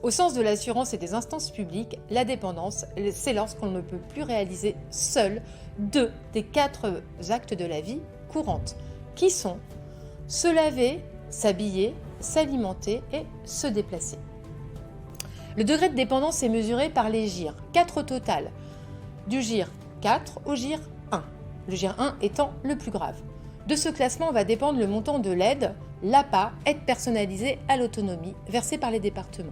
Au sens de l'assurance et des instances publiques, la dépendance, c'est lorsqu'on ne peut plus réaliser seul 2 des 4 actes de la vie courante, qui sont se laver, s'habiller, s'alimenter et se déplacer. Le degré de dépendance est mesuré par les GIR, 4 au total, du GIR 4 au GIR 1, le GIR 1 étant le plus grave. De ce classement va dépendre le montant de l'aide, l'APA, aide personnalisée à l'autonomie, versée par les départements.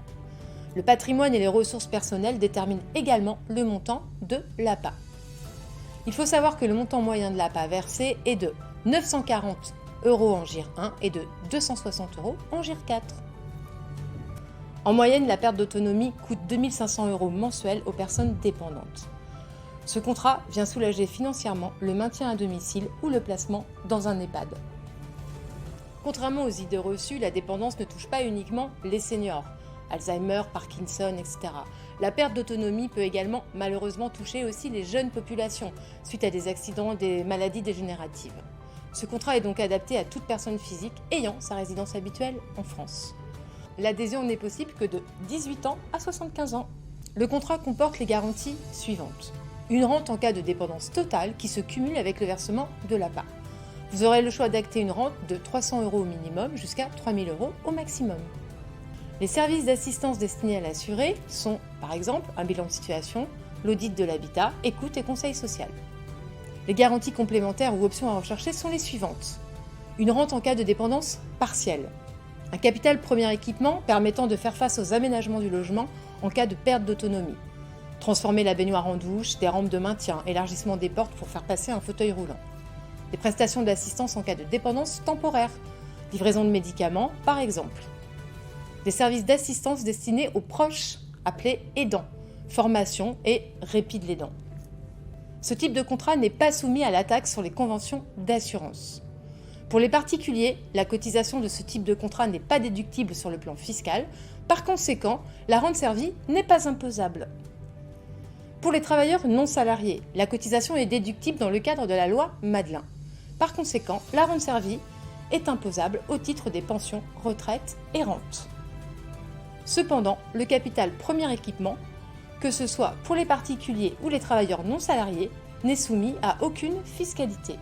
Le patrimoine et les ressources personnelles déterminent également le montant de l'APA. Il faut savoir que le montant moyen de l'APA versé est de 940 € en GIR 1 et de 260 € en GIR 4. En moyenne, la perte d'autonomie coûte 2 500 € mensuels aux personnes dépendantes. Ce contrat vient soulager financièrement le maintien à domicile ou le placement dans un EHPAD. Contrairement aux idées reçues, la dépendance ne touche pas uniquement les seniors, Alzheimer, Parkinson, etc. La perte d'autonomie peut également malheureusement toucher aussi les jeunes populations suite à des accidents, des maladies dégénératives. Ce contrat est donc adapté à toute personne physique ayant sa résidence habituelle en France. L'adhésion n'est possible que de 18 ans à 75 ans. Le contrat comporte les garanties suivantes. Une rente en cas de dépendance totale qui se cumule avec le versement de l'APA. Vous aurez le choix d'acter une rente de 300 € au minimum jusqu'à 3 000 € au maximum. Les services d'assistance destinés à l'assuré sont, par exemple, un bilan de situation, l'audit de l'habitat, écoute et conseil social. Les garanties complémentaires ou options à rechercher sont les suivantes. Une rente en cas de dépendance partielle. Un capital premier équipement permettant de faire face aux aménagements du logement en cas de perte d'autonomie. Transformer la baignoire en douche, des rampes de maintien, élargissement des portes pour faire passer un fauteuil roulant. Des prestations d'assistance en cas de dépendance temporaire. Livraison de médicaments, par exemple. Des services d'assistance destinés aux proches, appelés aidants, formation et répit de l'aidant. Ce type de contrat n'est pas soumis à la taxe sur les conventions d'assurance. Pour les particuliers, la cotisation de ce type de contrat n'est pas déductible sur le plan fiscal, par conséquent, la rente servie n'est pas imposable. Pour les travailleurs non salariés, la cotisation est déductible dans le cadre de la loi Madelin. Par conséquent, la rente servie est imposable au titre des pensions, retraites et rentes. Cependant, le capital premier équipement, que ce soit pour les particuliers ou les travailleurs non salariés, n'est soumis à aucune fiscalité.